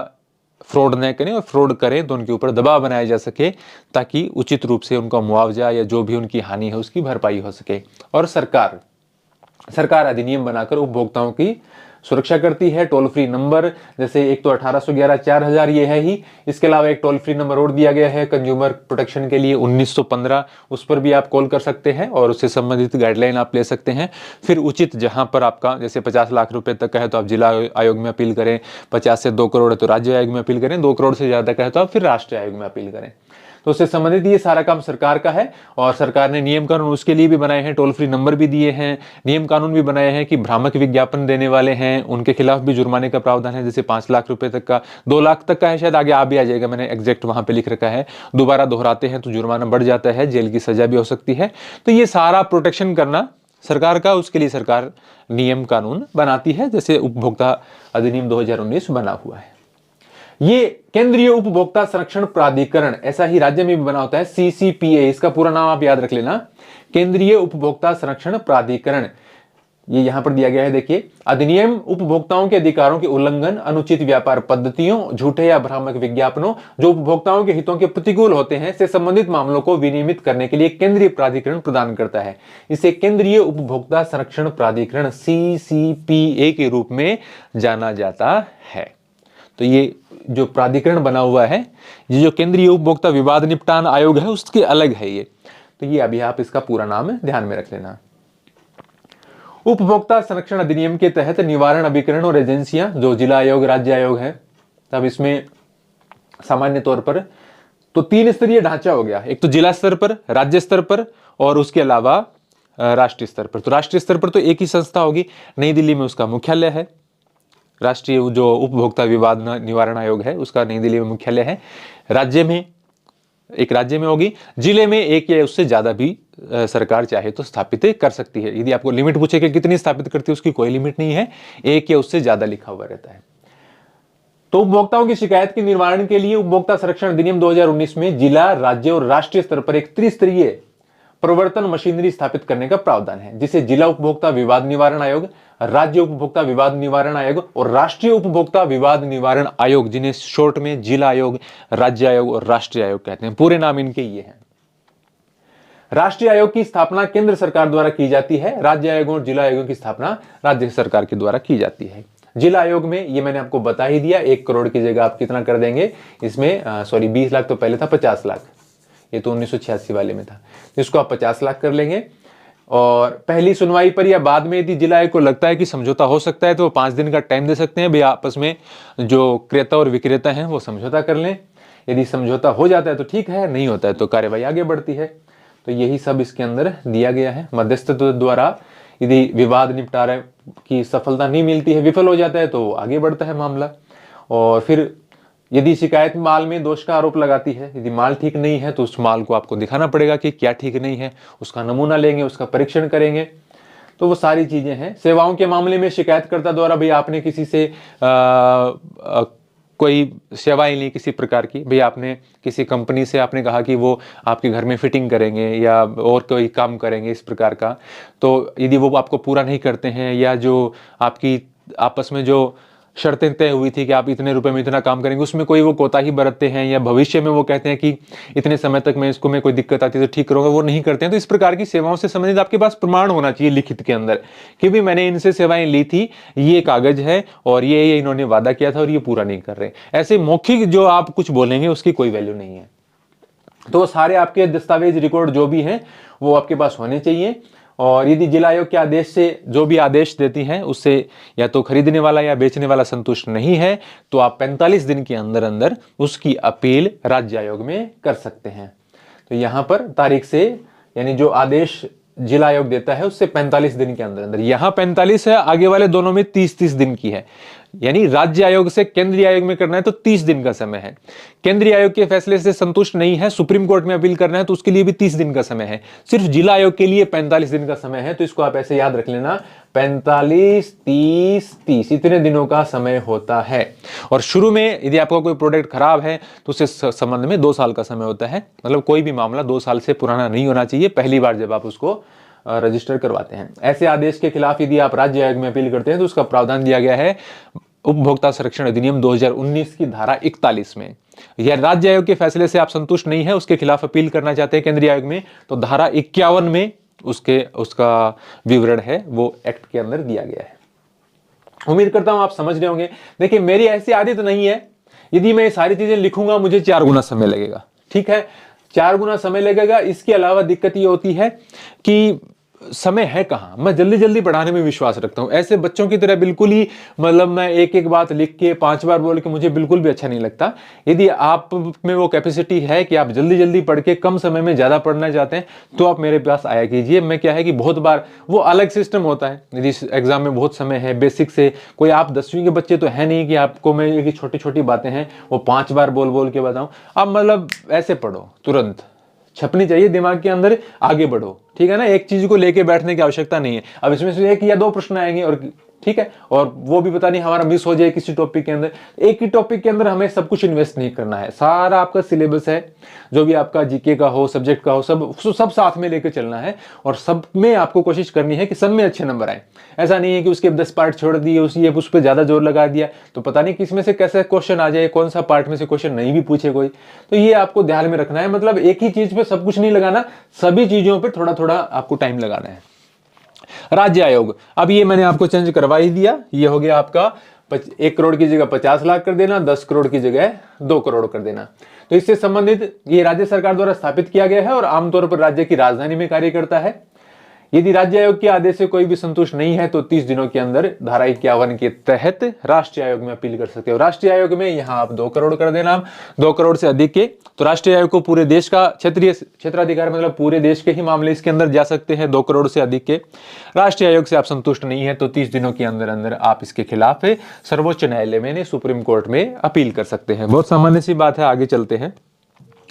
फ्रॉड न करें, और फ्रॉड करें तो उनके ऊपर दबाव बनाया जा सके, ताकि उचित रूप से उनका मुआवजा या जो भी उनकी हानि है उसकी भरपाई हो सके। और सरकार सरकार अधिनियम बनाकर उपभोक्ताओं की सुरक्षा करती है। टोल फ्री नंबर जैसे एक तो 1811 4000 ये है ही, इसके अलावा एक टोल फ्री नंबर और दिया गया है कंज्यूमर प्रोटेक्शन के लिए 1915, उस पर भी आप कॉल कर सकते हैं और उससे संबंधित गाइडलाइन आप ले सकते हैं। फिर उचित जहां पर आपका जैसे 50 लाख रुपए तक का है तो आप जिला आयोग में अपील करें, 50 से 2 करोड़ है तो राज्य आयोग में अपील करें, 2 करोड़ से ज्यादा का है तो आप फिर राष्ट्रीय आयोग में अपील करें। तो उससे संबंधित ये सारा काम सरकार का है और सरकार ने नियम कानून उसके लिए भी बनाए हैं, टोल फ्री नंबर भी दिए हैं, नियम कानून भी बनाए हैं कि भ्रामक विज्ञापन देने वाले हैं उनके खिलाफ भी जुर्माने का प्रावधान है, जैसे 5 लाख रुपए तक का, 2 लाख तक का है, शायद आगे आ भी आ जाएगा, मैंने एग्जैक्ट वहां पे लिख रखा है। दोबारा दोहराते हैं तो जुर्माना बढ़ जाता है, जेल की सजा भी हो सकती है। तो ये सारा प्रोटेक्शन करना सरकार का, उसके लिए सरकार नियम कानून बनाती है, जैसे उपभोक्ता अधिनियम 2019 बना हुआ है। ये केंद्रीय उपभोक्ता संरक्षण प्राधिकरण ऐसा ही राज्य में भी बना होता है, CCPA, इसका पूरा नाम आप याद रख लेना, केंद्रीय उपभोक्ता संरक्षण प्राधिकरण। ये यहां पर दिया गया है, देखिए, अधिनियम उपभोक्ताओं के अधिकारों के उल्लंघन, अनुचित व्यापार पद्धतियों, झूठे या भ्रामक विज्ञापनों जो उपभोक्ताओं के हितों के प्रतिकूल होते हैं से संबंधित मामलों को विनियमित करने के लिए केंद्रीय प्राधिकरण प्रदान करता है। इसे केंद्रीय उपभोक्ता संरक्षण प्राधिकरण CCPA के रूप में जाना जाता है। तो ये जो प्राधिकरण बना हुआ है, ये जो केंद्रीय उपभोक्ता विवाद निपटान आयोग है उसके अलग है ये। तो ये अभी आप इसका पूरा नाम ध्यान में रख लेना। उपभोक्ता संरक्षण अधिनियम के तहत निवारण अभिकरण और एजेंसियां जो जिला आयोग राज्य आयोग है, तब इसमें सामान्य तौर पर तो 3 स्तरीय ढांचा हो गया, एक तो जिला स्तर पर, राज्य स्तर पर और उसके अलावा राष्ट्रीय स्तर पर। तो राष्ट्रीय स्तर पर तो एक ही संस्था होगी, नई दिल्ली में उसका मुख्यालय है, राष्ट्रीय जो उपभोक्ता विवाद निवारण आयोग है उसका नई दिल्ली में मुख्यालय है। राज्य में एक राज्य में होगी, जिले में एक या उससे ज्यादा भी सरकार चाहे तो स्थापित कर सकती है। यदि आपको लिमिट पूछे कि कितनी स्थापित करती है, उसकी कोई लिमिट नहीं है, एक या उससे ज्यादा लिखा हुआ रहता है। तो उपभोक्ताओं की शिकायत के निवारण के लिए उपभोक्ता संरक्षण अधिनियम 2019 में जिला, राज्य और राष्ट्रीय स्तर पर एक त्रिस्तरीय प्रवर्तन मशीनरी स्थापित करने का प्रावधान है, जिसे जिला उपभोक्ता विवाद निवारण आयोग, राज्य उपभोक्ता विवाद निवारण आयोग और राष्ट्रीय उपभोक्ता विवाद निवारण आयोग, जिन्हें शॉर्ट में जिला आयोग, राज्य आयोग और राष्ट्रीय आयोग कहते हैं, पूरे नाम इनके ये हैं। राष्ट्रीय आयोग की स्थापना केंद्र सरकार द्वारा की जाती है, राज्य आयोगों और जिला आयोगों की स्थापना राज्य सरकार के द्वारा की जाती है। जिला आयोग में ये मैंने आपको बता ही दिया, 1 करोड़ की जगह आप कितना कर देंगे इसमें, 20 लाख तो पहले था, 50 लाख, ये तो 1986 वाले में था, इसको आप 50 लाख कर लेंगे। और पहली सुनवाई पर या बाद में यदि जिला आयोग को लगता है कि समझौता हो सकता है तो वो 5 दिन का टाइम दे सकते हैं, भाई आपस में जो क्रेता और विक्रेता हैं वो समझौता कर लें। यदि समझौता हो जाता है तो ठीक है, नहीं होता है तो कार्यवाही आगे बढ़ती है। तो यही सब इसके अंदर दिया गया है। मध्यस्थत्व द्वारा यदि विवाद निपटारा की सफलता नहीं मिलती है, विफल हो जाता है, तो आगे बढ़ता है मामला। और फिर यदि शिकायत माल में दोष का आरोप लगाती है, यदि माल ठीक नहीं है तो उस माल को आपको दिखाना पड़ेगा कि क्या ठीक नहीं है, उसका नमूना लेंगे, उसका परीक्षण करेंगे, तो वो सारी चीजें हैं। सेवाओं के मामले में शिकायतकर्ता द्वारा भाई आपने किसी से कोई सेवाएं ली किसी प्रकार की, भाई आपने किसी कंपनी से आपने कहा कि वो आपके घर में फिटिंग करेंगे या और कोई काम करेंगे इस प्रकार का, तो यदि वो आपको पूरा नहीं करते हैं या जो आपकी आपस में जो शर्तें तय हुई थी कि आप इतने रुपए में इतना काम करेंगे, उसमें कोई वो कोताही बरतते हैं या भविष्य में वो कहते हैं कि इतने समय तक मैं इसको में कोई दिक्कत आती है तो ठीक करूंगा, वो नहीं करते हैं, तो इस प्रकार की सेवाओं से संबंधित आपके पास प्रमाण होना चाहिए लिखित के अंदर कि भी मैंने इनसे सेवाएं ली थी, ये कागज है और ये इन्होंने वादा किया था और ये पूरा नहीं कर रहे। ऐसे मौखिक जो आप कुछ बोलेंगे उसकी कोई वैल्यू नहीं है। तो वो सारे आपके दस्तावेज रिकॉर्ड जो भी हैं वो आपके पास होने चाहिए। और यदि जिला आयोग के आदेश से जो भी आदेश देती हैं उससे या तो खरीदने वाला या बेचने वाला संतुष्ट नहीं है तो आप 45 दिन के अंदर अंदर उसकी अपील राज्य आयोग में कर सकते हैं। तो यहां पर तारीख से यानी जो आदेश जिला आयोग देता है उससे 45 दिन के अंदर अंदर, यहां 45 है, आगे वाले दोनों में 30-30 दिन की है। यानी राज्य आयोग से केंद्रीय आयोग में करना है तो 30 दिन का समय है। केंद्रीय आयोग के फैसले से संतुष्ट नहीं है, सुप्रीम कोर्ट में अपील करना है तो उसके लिए भी 30 दिन का समय है। सिर्फ जिला आयोग के लिए 45 दिन का समय है। तो इसको आप ऐसे याद रख लेना, 45, 30 इतने दिनों का समय होता है। और शुरू में यदि आपका कोई प्रोडक्ट खराब है तो उससे संबंध में 2 साल का समय होता है। मतलब कोई भी मामला 2 साल से पुराना नहीं होना चाहिए पहली बार जब आप उसको रजिस्टर करवाते हैं। ऐसे आदेश के खिलाफ यदि आप राज्य आयोग में अपील करते हैं तो उसका प्रावधान दिया गया है उपभोक्ता संरक्षण अधिनियम 2019 की धारा 41 में। यह राज्य आयोग के फैसले से आप संतुष्ट नहीं है, उसके खिलाफ अपील करना चाहते हैं केंद्रीय आयोग में, तो धारा 51 में उसका विवरण है वो एक्ट के अंदर दिया गया है। उम्मीद करता हूं आप समझ रहे होंगे। देखिए मेरी ऐसी आदत नहीं है, यदि मैं ये सारी चीजें लिखूंगा मुझे 4 गुना समय लगेगा, ठीक है, 4 गुना समय लगेगा। इसके अलावा दिक्कत ये होती है कि समय है कहां, मैं जल्दी जल्दी पढ़ाने में विश्वास रखता हूं। ऐसे बच्चों की तरह बिल्कुल ही मतलब मैं एक एक बात लिख के 5 बार बोल के मुझे बिल्कुल भी अच्छा नहीं लगता। यदि आप में वो कैपेसिटी है कि आप जल्दी जल्दी पढ़ के कम समय में ज्यादा पढ़ना चाहते हैं तो आप मेरे पास आया कीजिए। मैं क्या है कि बहुत बार वो अलग सिस्टम होता है, यदि एग्जाम में बहुत समय है, बेसिक से कोई आप 10वीं के बच्चे तो है नहीं कि आपको मैं ये छोटी छोटी बातें हैं वो 5 बार बोल बोल के बताऊं। आप मतलब ऐसे पढ़ो, तुरंत छपनी चाहिए दिमाग के अंदर, आगे बढ़ो, ठीक है ना। एक चीज को लेके बैठने की आवश्यकता नहीं है। अब इसमें से 1 या 2 प्रश्न आएंगे और ठीक है, और वो भी पता नहीं हमारा मिस हो जाए किसी टॉपिक के अंदर। एक ही टॉपिक के अंदर हमें सब कुछ इन्वेस्ट नहीं करना है, सारा आपका सिलेबस है जो भी आपका जीके का हो, सब्जेक्ट का हो, सब साथ में लेकर चलना है और सब में आपको कोशिश करनी है कि सब में अच्छे नंबर आए। ऐसा नहीं है कि उसके 10 पार्ट छोड़ दिए, उस पर ज्यादा जोर लगा दिया तो पता नहीं किस में से कैसे क्वेश्चन आ जाए, कौन सा पार्ट में से क्वेश्चन नहीं भी पूछे कोई। तो ये आपको ध्यान में रखना है, मतलब एक ही चीज पे सब कुछ नहीं लगाना, सभी चीजों पे थोड़ा थोड़ा आपको टाइम लगाना है। राज्य आयोग, अब ये मैंने आपको चेंज करवा ही दिया, ये हो गया आपका 1 करोड़ की जगह 50 लाख कर देना, 10 करोड़ की जगह 2 करोड़ कर देना। तो इससे संबंधित ये राज्य सरकार द्वारा स्थापित किया गया है और आमतौर पर राज्य की राजधानी में कार्य करता है। यदि राज्य आयोग के आदेश से कोई भी संतुष्ट नहीं है तो 30 दिनों के अंदर धारा 51 के तहत राष्ट्रीय आयोग में अपील कर सकते हो। राष्ट्रीय आयोग में यहां आप 2 करोड़ कर देना, 2 करोड़ से अधिक के तो राष्ट्रीय आयोग को पूरे देश का क्षेत्राधिकार मतलब पूरे देश के ही मामले इसके अंदर जा सकते हैं। 2 करोड़ से अधिक के राष्ट्रीय आयोग से आप संतुष्ट नहीं है तो 30 दिनों के अंदर अंदर आप इसके खिलाफ सर्वोच्च न्यायालय में, सुप्रीम कोर्ट में अपील कर सकते हैं। बहुत सामान्य सी बात है, आगे चलते हैं।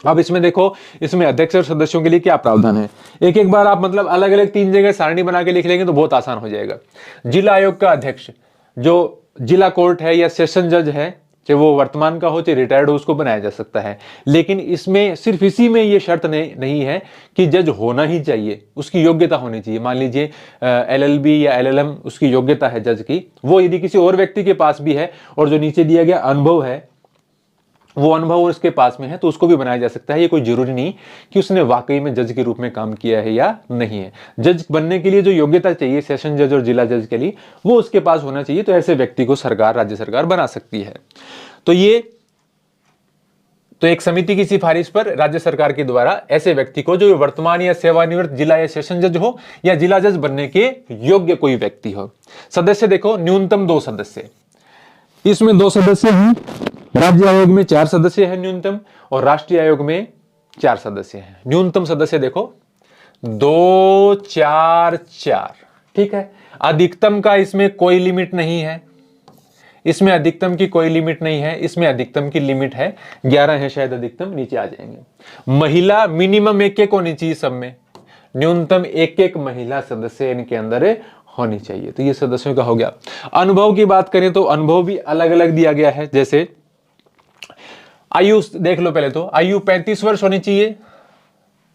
अब इसमें देखो, इसमें अध्यक्ष और सदस्यों के लिए क्या प्रावधान है। एक एक बार आप मतलब अलग अलग 3 जगह सारणी बना के लिख लेंगे तो बहुत आसान हो जाएगा। जिला आयोग का अध्यक्ष जो जिला कोर्ट है या सेशन जज है, चाहे वो वर्तमान का हो चाहे रिटायर्ड हो, उसको बनाया जा सकता है। लेकिन इसमें सिर्फ इसी में ये शर्त नहीं है कि जज होना ही चाहिए, उसकी योग्यता होनी चाहिए। मान लीजिए LLB या LLM उसकी योग्यता है जज की, वो यदि किसी और व्यक्ति के पास भी है और जो नीचे दिया गया अनुभव है वो अनुभव उसके पास में है तो उसको भी बनाया जा सकता है। ये कोई जरूरी नहीं कि उसने वाकई में जज के रूप में काम किया है या नहीं है। जज बनने के लिए जो योग्यता चाहिए सेशन जज और जिला जज के लिए, वो उसके पास होना चाहिए। तो ऐसे व्यक्ति को सरकार, राज्य सरकार बना सकती है। तो एक समिति की सिफारिश पर राज्य सरकार के द्वारा ऐसे व्यक्ति को जो वर्तमान या सेवानिवृत्त जिला या सेशन जज हो या जिला जज बनने के योग्य कोई व्यक्ति हो। सदस्य देखो, न्यूनतम 2 सदस्य, इसमें 2 सदस्य हैं। राज्य आयोग में 4 सदस्य हैं न्यूनतम और राष्ट्रीय आयोग में 4 सदस्य हैं। न्यूनतम सदस्य देखो 2 4 4, ठीक है। अधिकतम का इसमें कोई लिमिट नहीं है, इसमें अधिकतम की कोई लिमिट नहीं है, इसमें अधिकतम की लिमिट है 11 है शायद, अधिकतम नीचे आ जाएंगे। महिला मिनिमम 1 होनी चाहिए सब में, न्यूनतम 1 महिला सदस्य इनके अंदर होनी चाहिए। तो ये सदस्यों का हो गया। अनुभव की बात करें तो अनुभव भी अलग अलग दिया गया है। जैसे आयु देख लो, पहले तो आयु 35 वर्ष होनी चाहिए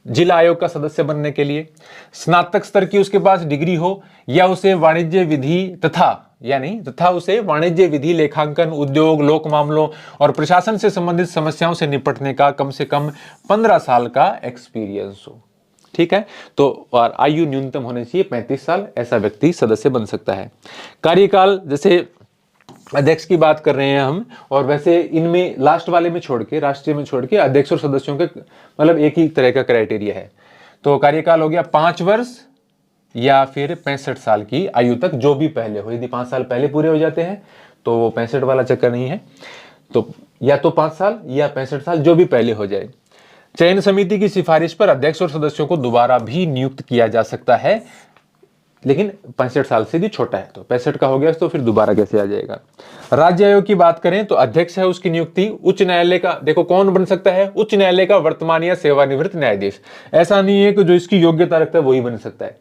जिला आयोग का सदस्य बनने के लिए। स्नातक स्तर की उसके पास डिग्री हो या उसे वाणिज्य विधि तथा उसे वाणिज्य विधि, लेखांकन, उद्योग, लोक मामलों और प्रशासन से संबंधित समस्याओं से निपटने का कम से कम 15 साल का एक्सपीरियंस हो, ठीक है। तो और आयु न्यूनतम होनी चाहिए 35 साल, ऐसा व्यक्ति सदस्य बन सकता है। कार्यकाल, जैसे अध्यक्ष की बात कर रहे हैं हम, और वैसे इनमें लास्ट वाले में छोड़ के, राष्ट्रीय में छोड़ के अध्यक्ष और सदस्यों के मतलब एक ही तरह का क्राइटेरिया है। तो कार्यकाल हो गया 5 वर्ष या फिर 65 साल की आयु तक, जो भी पहले हो। यदि 5 साल पहले पूरे हो जाते हैं तो वो 65 वाला चक्कर नहीं है, तो या तो 5 साल या 65 साल, जो भी पहले हो जाए। चयन समिति की सिफारिश पर अध्यक्ष और सदस्यों को दोबारा भी नियुक्त किया जा सकता है, लेकिन 65 साल से भी छोटा है। तो 65 का हो गया तो फिर दोबारा कैसे आ जाएगा। राज्य आयोग की बात करें तो अध्यक्ष है, उसकी नियुक्ति उच्च न्यायालय का, देखो कौन बन सकता है, उच्च न्यायालय का वर्तमान या सेवानिवृत्त न्यायाधीश। ऐसा नहीं है कि जो इसकी योग्यता रखता है वही बन सकता है,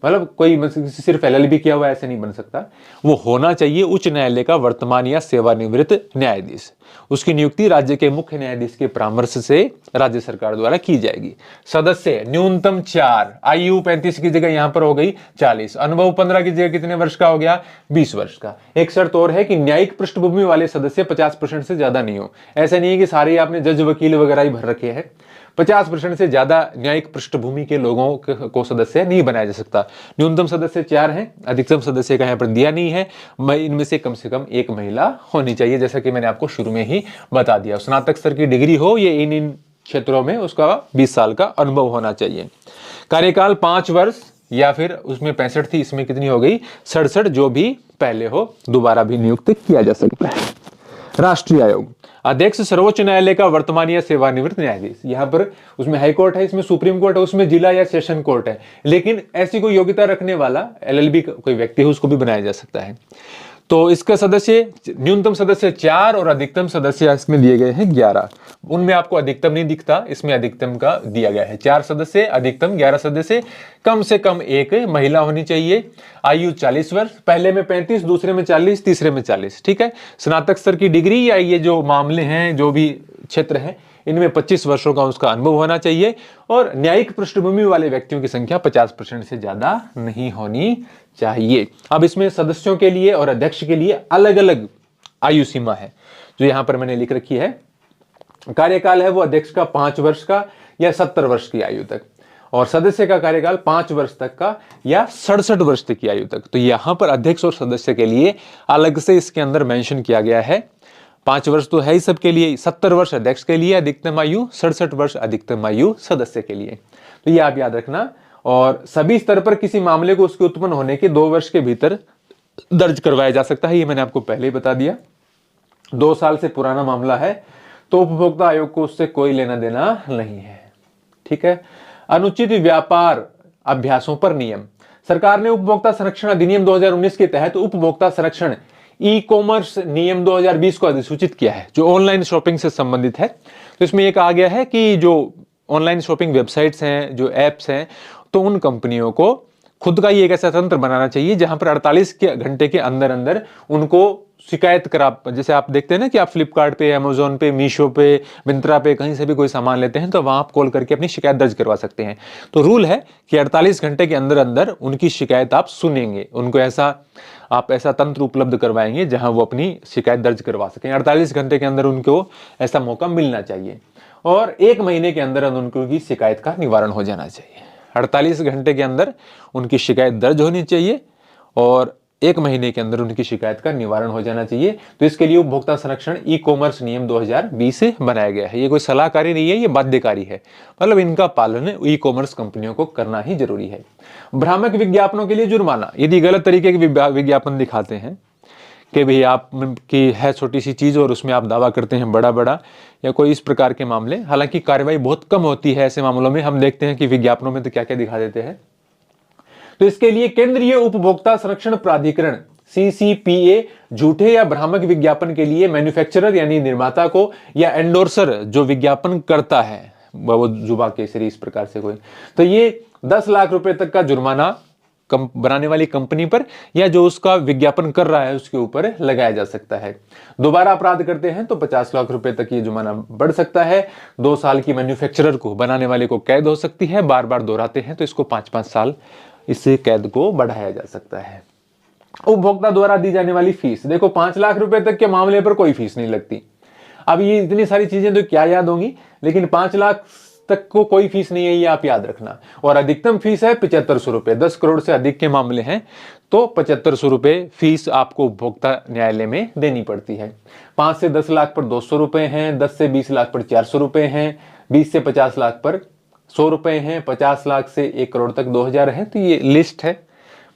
मतलब कोई सिर्फ LLB किया हुआ ऐसे नहीं बन सकता। वो होना चाहिए उच्च न्यायालय का वर्तमान या सेवानिवृत्त न्यायाधीश। उसकी नियुक्ति राज्य के मुख्य न्यायाधीश के परामर्श से राज्य सरकार द्वारा की जाएगी। सदस्य न्यूनतम 4, आयु 35 की जगह यहां पर हो गई 40, अनुभव 15 की जगह कितने वर्ष का हो गया, 20 वर्ष का। एक शर्त और है कि न्यायिक पृष्ठभूमि वाले सदस्य 50% से ज्यादा नहीं हो। ऐसा नहीं है कि सारे आपने जज, वकील वगैरह ही भर रखे हैं, 50% से ज्यादा न्यायिक पृष्ठभूमि के लोगों को सदस्य नहीं बनाया जा सकता। न्यूनतम सदस्य 4 हैं, अधिकतम सदस्य का यहाँ पर दिया नहीं है। इनमें से कम 1 महिला होनी चाहिए, जैसा कि मैंने आपको शुरू में ही बता दिया। स्नातक स्तर की डिग्री हो, ये इन क्षेत्रों में उसका 20 साल का अनुभव होना चाहिए। कार्यकाल 5 वर्ष या फिर उसमें 65 थी, इसमें कितनी हो गई 67, जो भी पहले हो दोबारा भी नियुक्त किया जा सकता है। राष्ट्रीय आयोग, अध्यक्ष सर्वोच्च न्यायालय का वर्तमान या सेवानिवृत्त न्यायाधीश। यहाँ पर उसमें हाई कोर्ट है, इसमें सुप्रीम कोर्ट है, उसमें जिला या सेशन कोर्ट है, लेकिन ऐसी कोई योग्यता रखने वाला LLB कोई व्यक्ति है उसको भी बनाया जा सकता है। तो इसका सदस्य, न्यूनतम सदस्य 4 और अधिकतम सदस्य इसमें दिए गए हैं 11। उनमें आपको अधिकतम नहीं दिखता, इसमें अधिकतम का दिया गया है 4 सदस्य, अधिकतम 11 सदस्य, कम से कम 1 महिला होनी चाहिए। आयु 40 वर्ष, पहले में 35, दूसरे में 40, तीसरे में 40। ठीक है। स्नातक स्तर की डिग्री या ये जो मामले हैं, जो भी क्षेत्र है, इनमें 25 वर्षों का उसका अनुभव होना चाहिए। और न्यायिक पृष्ठभूमि वाले व्यक्तियों की संख्या 50% से ज्यादा नहीं होनी चाहिए। अब इसमें सदस्यों के लिए और अध्यक्ष के लिए अलग अलग आयु सीमा है, जो यहां पर मैंने लिख रखी है। कार्यकाल है वो अध्यक्ष का 5 वर्ष का या 70 वर्ष की आयु तक, और सदस्य का कार्यकाल 5 वर्ष तक का या 67 वर्ष तक की आयु तक। तो यहां पर अध्यक्ष और सदस्य के लिए अलग से इसके अंदर मेंशन किया गया है। 5 वर्ष तो है ही सबके लिए, 70 वर्ष अध्यक्ष के लिए अधिकतम आयु, 67 वर्ष अधिकतम आयु सदस्य के लिए। तो ये आप याद रखना। और सभी स्तर पर किसी मामले को उसके उत्पन्न होने के 2 वर्ष के भीतर दर्ज करवाया जा सकता है, ये मैंने आपको पहले ही बता दिया। 2 साल से पुराना मामला है तो उपभोक्ता आयोग को उससे कोई लेना देना नहीं है। ठीक है। अनुचित व्यापार अभ्यासों पर नियम, सरकार ने उपभोक्ता संरक्षण अधिनियम 2019 के तहत उपभोक्ता संरक्षण ई-कॉमर्स नियम 2020 को अधिसूचित किया है, जो ऑनलाइन शॉपिंग से संबंधित है। तो इसमें एक आ गया है कि जो ऑनलाइन शॉपिंग वेबसाइट्स हैं, जो एप्स हैं, तो उन कंपनियों को खुद का ही एक ऐसा तंत्र बनाना चाहिए जहां पर 48 घंटे के अंदर अंदर उनको शिकायत करा। जैसे आप देखते हैं ना कि आप फ्लिपकार्ट पे, अमेजोन पे, मीशो पे, मिंत्रा पे कहीं से भी कोई सामान लेते हैं तो वहां आप कॉल करके अपनी शिकायत दर्ज करवा सकते हैं। तो रूल है कि 48 घंटे के अंदर अंदर उनकी शिकायत आप सुनेंगे, उनको आप ऐसा तंत्र उपलब्ध करवाएंगे जहां वो अपनी शिकायत दर्ज करवा सकें। 48 घंटे के अंदर उनको ऐसा मौका मिलना चाहिए, और 1 महीने के अंदर उनकी शिकायत का निवारण हो जाना चाहिए। 48 घंटे के अंदर उनकी शिकायत दर्ज होनी चाहिए और 1 महीने के अंदर उनकी शिकायत का निवारण हो जाना चाहिए। तो इसके लिए उपभोक्ता संरक्षण ई-कॉमर्स नियम 2020 से बनाया गया है। ये कोई सलाहकारी नहीं है, ये बाध्यकारी है, मतलब इनका पालन ई-कॉमर्स कंपनियों को करना ही जरूरी है। भ्रामक विज्ञापनों के लिए जुर्माना, यदि गलत तरीके के विज्ञापन दिखाते हैं कि भाई आप की है छोटी सी चीज और उसमें आप दावा करते हैं बड़ा बड़ा, या कोई इस प्रकार के मामले, हालांकि कार्रवाई बहुत कम होती है ऐसे मामलों में। हम देखते हैं कि विज्ञापनों में तो क्या क्या दिखा देते हैं। तो इसके लिए केंद्रीय उपभोक्ता संरक्षण प्राधिकरण CCPA झूठे या भ्रामक विज्ञापन के लिए मैन्युफैक्चरर यानी निर्माता को, या एंडोर्सर जो विज्ञापन करता है, वो जुबा केसरी इस प्रकार से कोई, तो ये 10 लाख रुपए तक का जुर्माना बनाने वाली कंपनी पर या जो उसका विज्ञापन कर रहा है उसके ऊपर लगाया जा सकता है। दोबारा अपराध करते हैं तो 50 लाख रुपए तक ये जुर्माना बढ़ सकता है। 2 साल की मैन्युफैक्चरर को, बनाने वाले को कैद हो सकती है। बार बार दोहराते हैं तो इसको 5-5 साल इस कैद को बढ़ाया जा सकता है। उपभोक्ता द्वारा दी जाने वाली फीस, देखो 5 लाख रुपए तक के मामले पर कोई फीस नहीं लगती। अब ये इतनी सारी चीजें तो क्या याद होंगी, लेकिन 5 लाख तक को कोई फीस नहीं है, ये आप याद रखना। और अधिकतम फीस है 7500 रुपए। 10 करोड़ से अधिक के मामले हैं तो 7500 रुपए फीस आपको उपभोक्ता न्यायालय में देनी पड़ती है। 5 से 10 लाख पर 200 रुपए हैं, 10 से 20 लाख पर 400 रुपए हैं, 20 से 50 लाख पर 100 रुपए हैं, 50 लाख से 1 करोड़ तक 2000 है। तो ये लिस्ट है,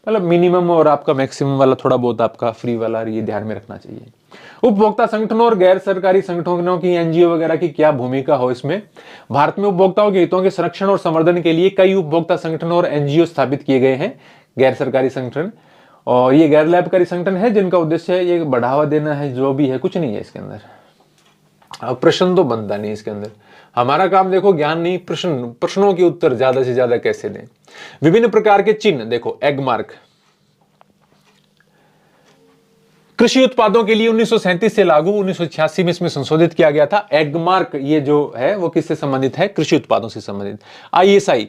मतलब मिनिमम और आपका मैक्सिमम वाला थोड़ा बहुत आपका फ्री वाला, ये ध्यान में रखना चाहिए। उपभोक्ता संगठनों और गैर सरकारी संगठनों की, NGO वगैरह की क्या भूमिका हो इसमें। भारत में उपभोक्ताओं के हितों के संरक्षण और संवर्धन के लिए कई उपभोक्ता संगठन और NGO स्थापित किए गए हैं, गैर सरकारी संगठन, और ये गैर लाभकारी संगठन है जिनका उद्देश्य है ये बढ़ावा देना है, जो भी है, कुछ नहीं है इसके अंदर। अब प्रश्न तो बनता नहीं इसके अंदर, हमारा काम देखो ज्ञान नहीं, प्रश्नों के उत्तर ज्यादा से ज्यादा कैसे दें। विभिन्न प्रकार के चिन्ह, देखो एग मार्क, कृषि उत्पादों के लिए 1937 से लागू, 1986 में इसमें संशोधित किया गया था। एग मार्क ये जो है वो किससे संबंधित है, कृषि उत्पादों से संबंधित। ISI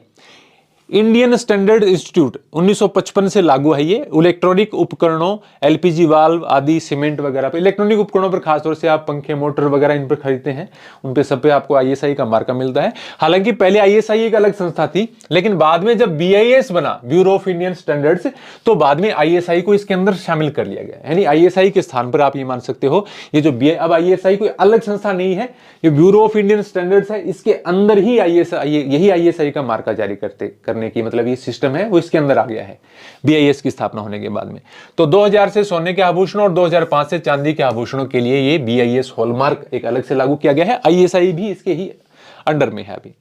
इंडियन स्टैंडर्ड इंस्टीट्यूट 1955 से लागू है ये। इलेक्ट्रॉनिक उपकरणों, एलपीजी वाल्व आदि, सीमेंट वगैरह पे, इलेक्ट्रॉनिक उपकरणों पर खासतौर से आप पंखे, मोटर वगैरह इन पर खरीदते हैं, उन पे सब पे आपको आईएसआई का मार्का मिलता है। हालांकि पहले आईएसआई एक अलग संस्था थी, लेकिन बाद में जब बीआईएस बना, ब्यूरो ऑफ इंडियन स्टैंडर्ड्स, तो बाद में आईएसआई को इसके अंदर शामिल कर लिया गया। यानी आईएसआई के स्थान पर आप ये मान सकते हो, ये जो अब आईएसआई कोई अलग संस्था नहीं है, ये ब्यूरो ऑफ इंडियन स्टैंडर्ड्स है, इसके अंदर ही आईएसआई, यही आईएसआई का मार्का जारी करने की मतलब ये सिस्टम है वो इसके अंदर आ गया है बीआईएस की स्थापना होने के बाद में। तो 2000 से सोने के आभूषणों और 2005 से चांदी के आभूषणों के लिए ये बीआईएस हॉलमार्क एक अलग से लागू किया गया है। आईएसआई भी इसके ही अंडर में है अभी।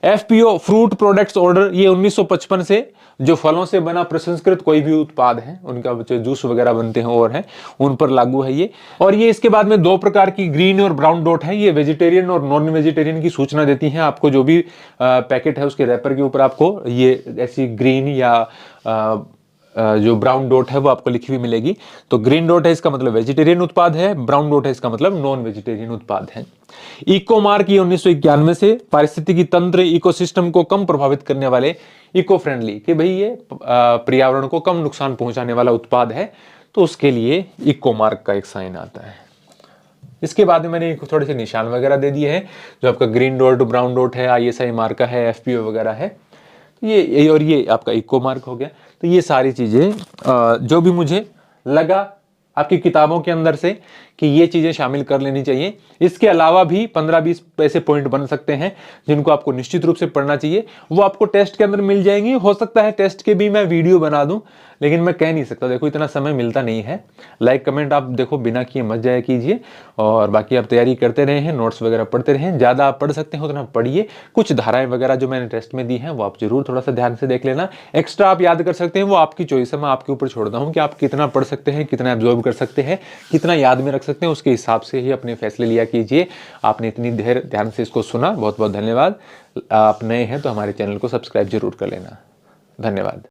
एफपीओ फ्रूट प्रोडक्ट्स ऑर्डर, ये 1955 से जो फलों से बना प्रसंस्कृत कोई भी उत्पाद है, उनका जो जूस वगैरह बनते हैं और हैं, उन पर लागू है ये। और ये इसके बाद में दो प्रकार की ग्रीन और ब्राउन डॉट है, ये वेजिटेरियन और नॉन वेजिटेरियन की सूचना देती हैं आपको। जो भी पैकेट है उसके रैपर के ऊपर आपको ये ऐसी ग्रीन या जो ब्राउन डॉट है वो आपको लिखी हुई मिलेगी। तो ग्रीन डॉट है इसका मतलब वेजिटेरियन उत्पाद है, ब्राउन डॉट है इसका मतलब नॉन वेजिटेरियन उत्पाद है। इको मार्क ये 1991 से पारिस्थितिकी तंत्र, इकोसिस्टम को कम प्रभावित करने वाले, इको फ्रेंडली, कि भाई ये पर्यावरण को कम नुकसान पहुंचाने वाला उत्पाद है, तो उसके लिए इको मार्क का एक साइन आता है। इसके बाद में मैंने थोड़े से निशान वगैरह दे दिए हैं, जो आपका ग्रीन डॉट, ब्राउन डॉट है, आईएसआई मार्का है, एफपीओ वगैरह है, ये और ये आपका इको मार्क हो गया। तो ये सारी चीजें जो भी मुझे लगा आपकी किताबों के अंदर से कि ये चीजें शामिल कर लेनी चाहिए। इसके अलावा भी 15-20 ऐसे पॉइंट बन सकते हैं जिनको आपको निश्चित रूप से पढ़ना चाहिए, वो आपको टेस्ट के अंदर मिल जाएंगी। हो सकता है टेस्ट के भी मैं वीडियो बना दूं, लेकिन मैं कह नहीं सकता, देखो इतना समय मिलता नहीं है। लाइक कमेंट आप देखो बिना किए मत जाया कीजिए, और बाकी आप तैयारी करते रहे हैं, नोट्स वगैरह पढ़ते रहें। ज़्यादा आप पढ़ सकते हैं उतना पढ़िए। कुछ धाराएं वगैरह जो मैंने टेस्ट में दी हैं वो आप जरूर थोड़ा सा ध्यान से देख लेना। एक्स्ट्रा आप याद कर सकते हैं, वो आपकी चॉइस है, मैं आपके ऊपर छोड़ता हूँ कि आप कितना पढ़ सकते हैं, कितना एब्जॉर्ब कर सकते हैं, कितना याद में रख सकते हैं, उसके हिसाब से ही अपने फैसले लिया कीजिए। आपने इतनी देर ध्यान से इसको सुना, बहुत बहुत धन्यवाद। आप नए हैं तो हमारे चैनल को सब्सक्राइब जरूर कर लेना। धन्यवाद।